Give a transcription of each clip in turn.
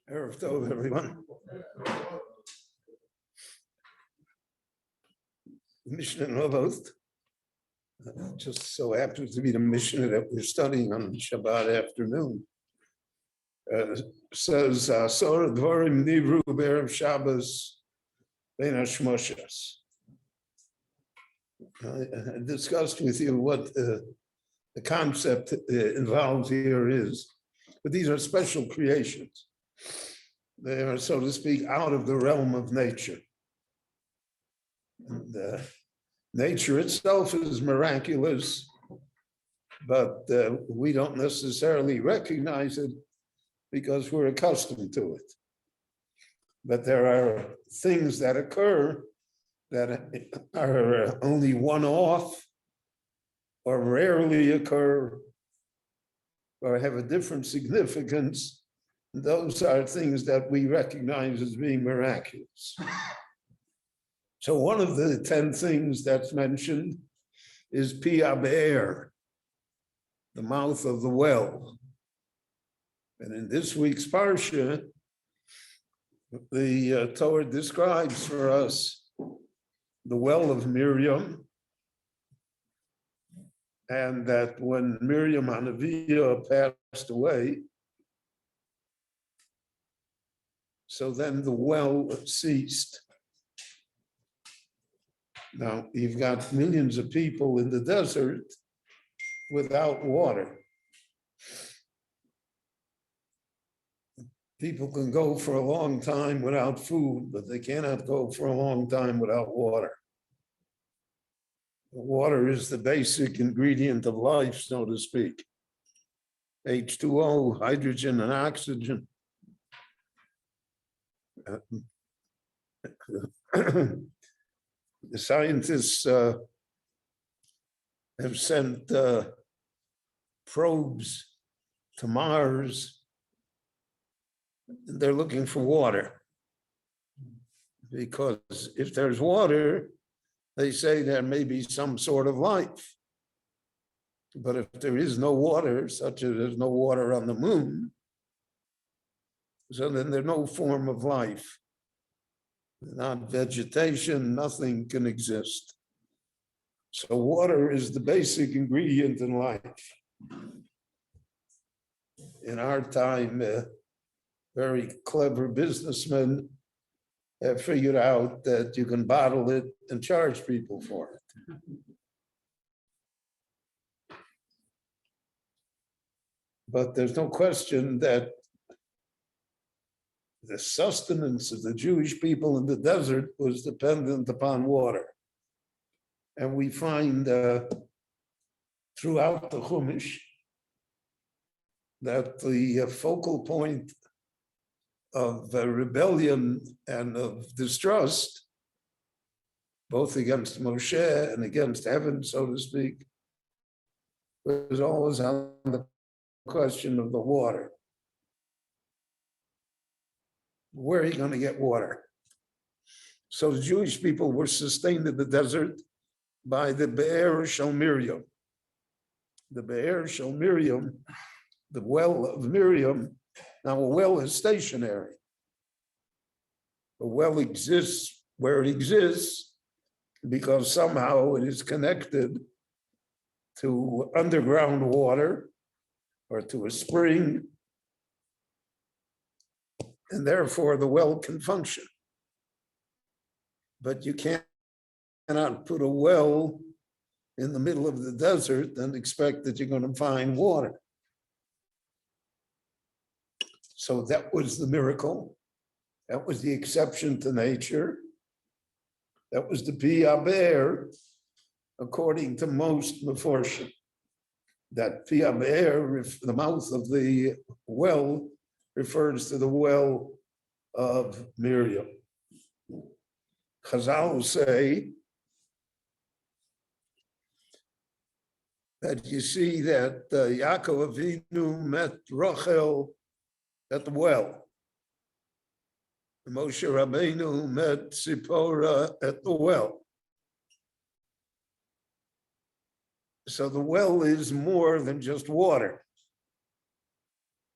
Erev Tov, everyone. Mishnah Novot just so happens to be the Mishnah that we're studying on Shabbat afternoon. Says, Sora Dvarim Nivru B'Erev Shabbos Bein HaShmoshas. I discussed with you what the concept involved here is, but these are special creations. They are, so to speak, out of the realm of nature. And, nature itself is miraculous, but we don't necessarily recognize it because we're accustomed to it. But there are things that occur that are only one-off or rarely occur or have a different significance. Those are things that we recognize as being miraculous. So one of the 10 things that's mentioned is Pi HaBe'er, the mouth of the well. And in this week's Parsha, the Torah describes for us the well of Miriam, and that when Miriam Hanaviyah passed away, so then the well ceased. Now, you've got millions of people in the desert without water. People can go for a long time without food, but they cannot go for a long time without water. Water is the basic ingredient of life, so to speak. H2O, hydrogen and oxygen. The scientists have sent probes to Mars. They're looking for water, because if there's water, they say there may be some sort of life. But if there is no water, such as there's no water on the moon, so then there's no form of life. Not vegetation, nothing can exist. So water is the basic ingredient in life. In our time, very clever businessmen have figured out that you can bottle it and charge people for it. But there's no question that the sustenance of the Jewish people in the desert was dependent upon water. And we find throughout the Chumash that the focal point of rebellion and of distrust, both against Moshe and against heaven, so to speak, was always on the question of the water. Where are you going to get water? So the Jewish people were sustained in the desert by the Be'er Shel Miriam. The Be'er Shel Miriam, the well of Miriam. Now, a well is stationary. A well exists where it exists because somehow it is connected to underground water or to a spring, and therefore the well can function. But you cannot put a well in the middle of the desert and expect that you're going to find water. So that was the miracle. That was the exception to nature. That was the Pi HaBe'er, according to most Meforshim. That Pi HaBe'er, the mouth of the well, refers to the well of Miriam. Chazal say that you see that Yaakov Avinu met Rachel at the well. Moshe Rabbeinu met Zipporah at the well. So the well is more than just water.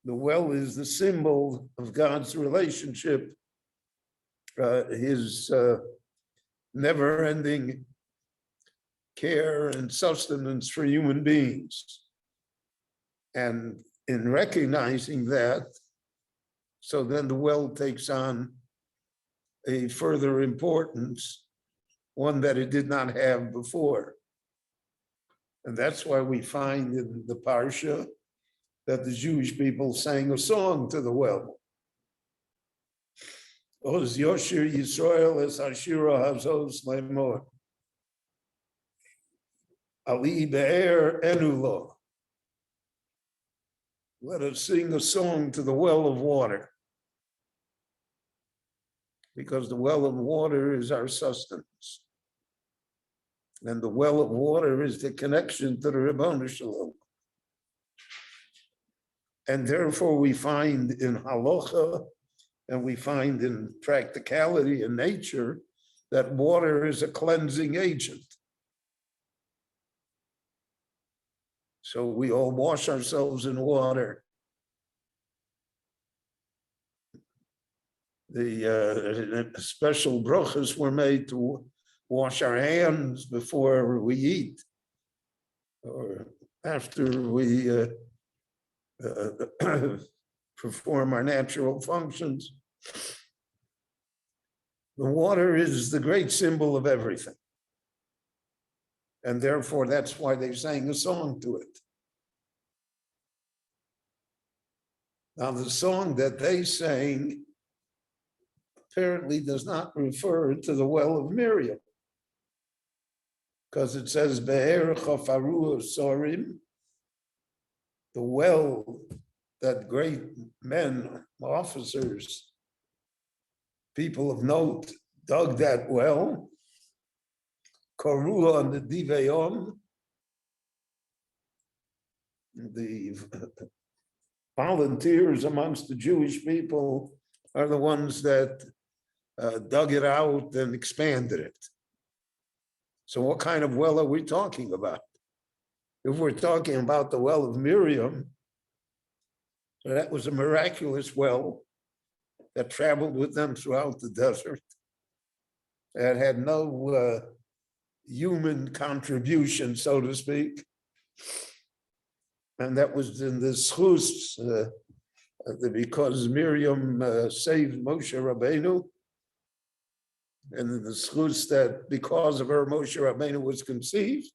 The well is the symbol of God's relationship, his never-ending care and sustenance for human beings. And in recognizing that, so then the well takes on a further importance, one that it did not have before. And that's why we find in the Parsha that the Jewish people sang a song to the well. Oz Yoshir Yisrael es Ashira Hazos Lemor. Ali Be'er Enulo. Let us sing a song to the well of water, because the well of water is our sustenance. And the well of water is the connection to the Ribono Shalom. And therefore we find in halacha, and we find in practicality and nature, that water is a cleansing agent. So we all wash ourselves in water. The special brachas were made to wash our hands before we eat or after we perform our natural functions. The water is the great symbol of everything. And therefore, that's why they sang a song to it. Now, the song that they sang apparently does not refer to the well of Miriam, because it says, Be'er Chafaru Sorim, the well that great men, officers, people of note, dug that well, Korua and the Diveon, the volunteers amongst the Jewish people are the ones that dug it out and expanded it. So what kind of well are we talking about? If we're talking about the well of Miriam, that was a miraculous well that traveled with them throughout the desert. It had no human contribution, so to speak. And that was in the schus, because Miriam saved Moshe Rabbeinu, and in the schus that because of her, Moshe Rabbeinu was conceived.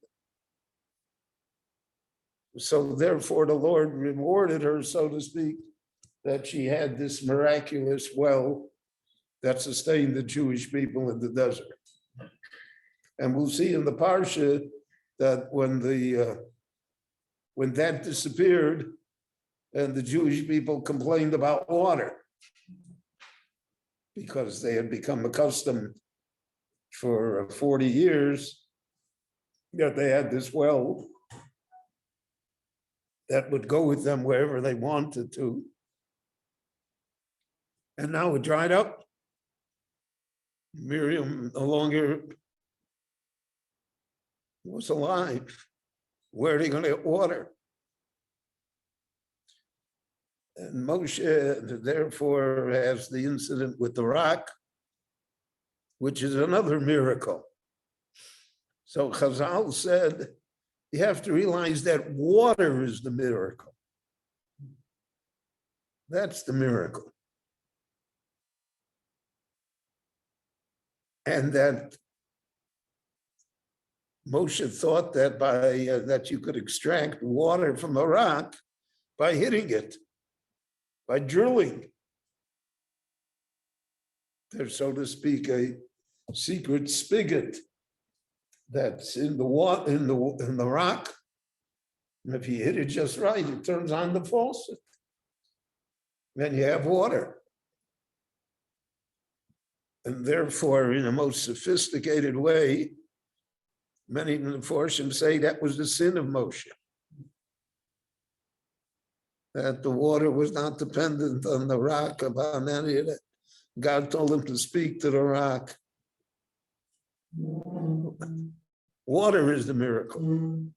So therefore, the Lord rewarded her, so to speak, that she had this miraculous well that sustained the Jewish people in the desert. And we'll see in the Parsha that when that disappeared and the Jewish people complained about water, because they had become accustomed for 40 years that they had this well that would go with them wherever they wanted to. And now it dried up. Miriam no longer was alive. Where are they going to get water? And Moshe, therefore, has the incident with the rock, which is another miracle. So Chazal said, you have to realize that water is the miracle. That's the miracle. And that Moshe thought that that you could extract water from a rock by hitting it, by drilling. There's, so to speak, a secret spigot that's in the water, in the rock. And if you hit it just right, it turns on the faucet. Then you have water. And therefore, in a most sophisticated way, many Mepharshim say that was the sin of Moshe. That the water was not dependent on the rock, upon any of that. God told him to speak to the rock. Water is the miracle.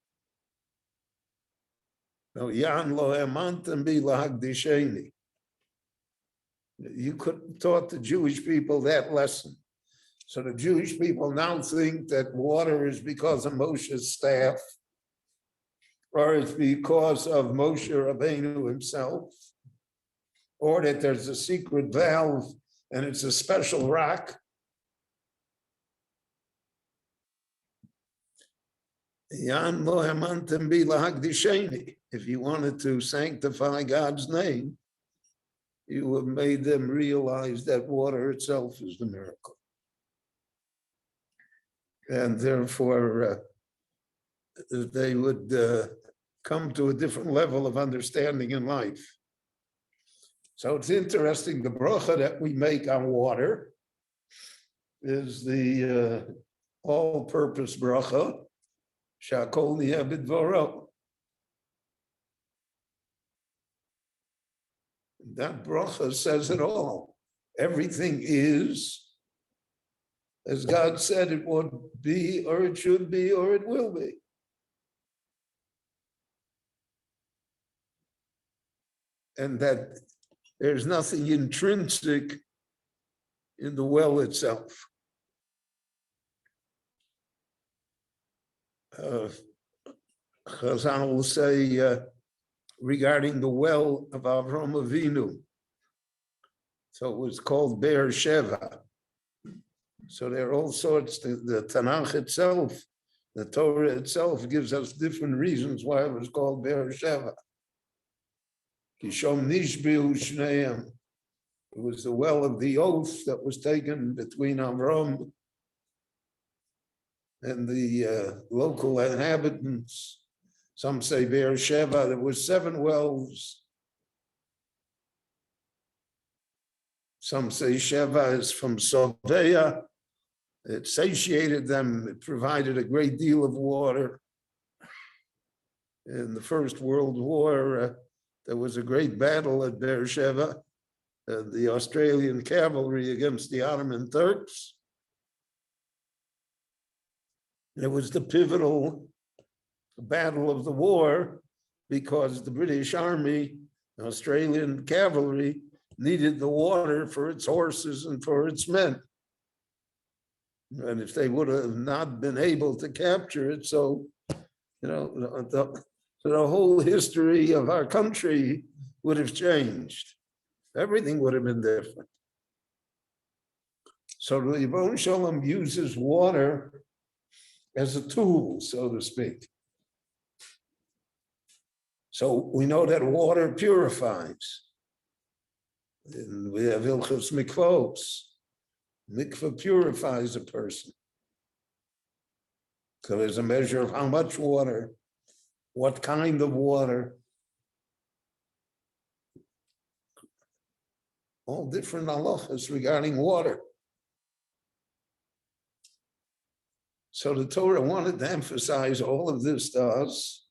No, Yan lo emantem bi lahagdisheni. You couldn't taught the Jewish people that lesson. So the Jewish people now think that water is because of Moshe's staff, or it's because of Moshe Rabbeinu himself, or that there's a secret valve and it's a special rock. If you wanted to sanctify God's name, you have made them realize that water itself is the miracle. And therefore, they would come to a different level of understanding in life. So it's interesting, the bracha that we make on water is the all-purpose bracha, shakol niyeh b'dvaro. That bracha says it all. Everything is as God said it would be, or it should be, or it will be. And that there's nothing intrinsic in the well itself. Chazal will say regarding the well of Avromovinu, so it was called Be'er Sheva. So there are all sorts, the Tanakh itself, the Torah itself gives us different reasons why it was called Be'er Sheva. Kishom Nishbiu Shneim. It was the well of the oath that was taken between Avram and the local inhabitants. Some say Be'er Sheva, there were 7 wells. Some say Sheva is from Soveya. It satiated them, it provided a great deal of water. In the First World War, there was a great battle at Be'er Sheva, the Australian cavalry against the Ottoman Turks. It was the pivotal battle of the war because the British Army, the Australian cavalry, needed the water for its horses and for its men. And if they would have not been able to capture it, so, the whole history of our country would have changed. Everything would have been different. So the Yibon Shalom uses water as a tool, so to speak. So we know that water purifies. And we have Ilchos Mikvos. Mikvah purifies a person. So there's a measure of how much water, what kind of water. All different halachas regarding water. So the Torah wanted to emphasize all of this to us.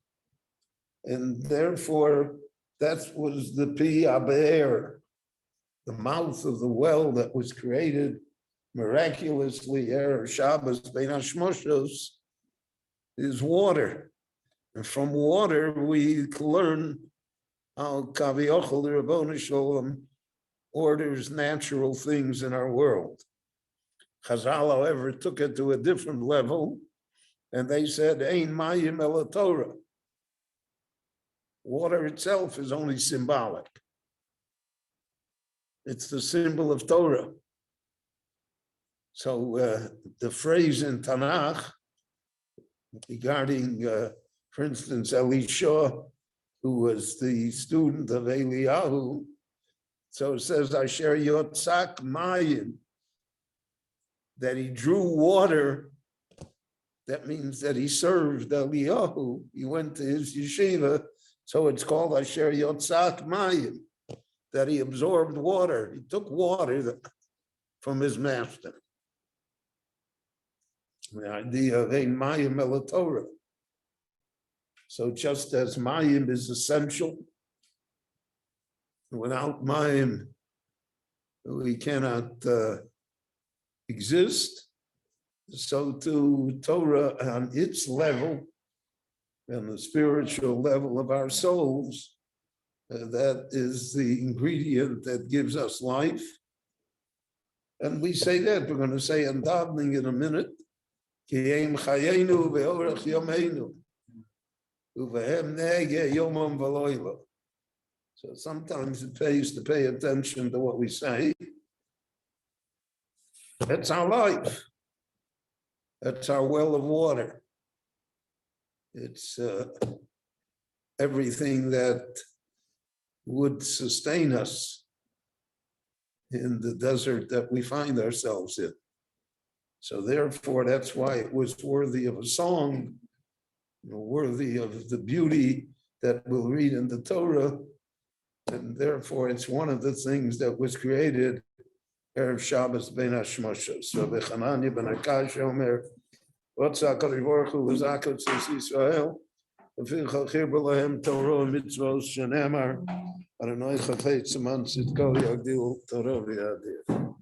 And therefore, that was the Pi Abe'er, the mouth of the well that was created miraculously, Erev Shabbos, Bein HaShmoshos, is water. And from water, we learn how Kaviochel, the Rabboni Shalom, orders natural things in our world. Chazal, however, took it to a different level, and they said, Ein Mayim Ela Torah. Water itself is only symbolic. It's the symbol of Torah. So the phrase in Tanakh regarding, for instance, Elisha, who was the student of Eliyahu, so it says, Asher Yotzak Mayim, that he drew water. That means that he served Eliyahu. He went to his yeshiva, so it's called Asher Yotzak Mayim, that he absorbed water. He took water from his master. The idea of Ein Mayim Ela Torah. So just as Mayim is essential, without Mayim, we cannot exist. So to Torah on its level and the spiritual level of our souls. That is the ingredient that gives us life. And we say that, we're going to say in davening in a minute, Ki'em chayenu ve'orech yomeinu, uvehem nege yomam v'loila. So sometimes it pays to pay attention to what we say. That's our life. That's our well of water. It's everything that would sustain us in the desert that we find ourselves in. So therefore, that's why it was worthy of a song, worthy of the beauty that we'll read in the Torah. And therefore, it's one of the things that was created Erev Shabbos Ben Hashmoshes. So Bechananya Ben Akash Omer, what's HaKadosh Baruch Hu L'Zakat Yisrael, V'Finchal Chir B'Lahem Torah Mitzvos Shenemar, Adonai Chafetz Aman Tzidko Yagdil Torah V'Yadir.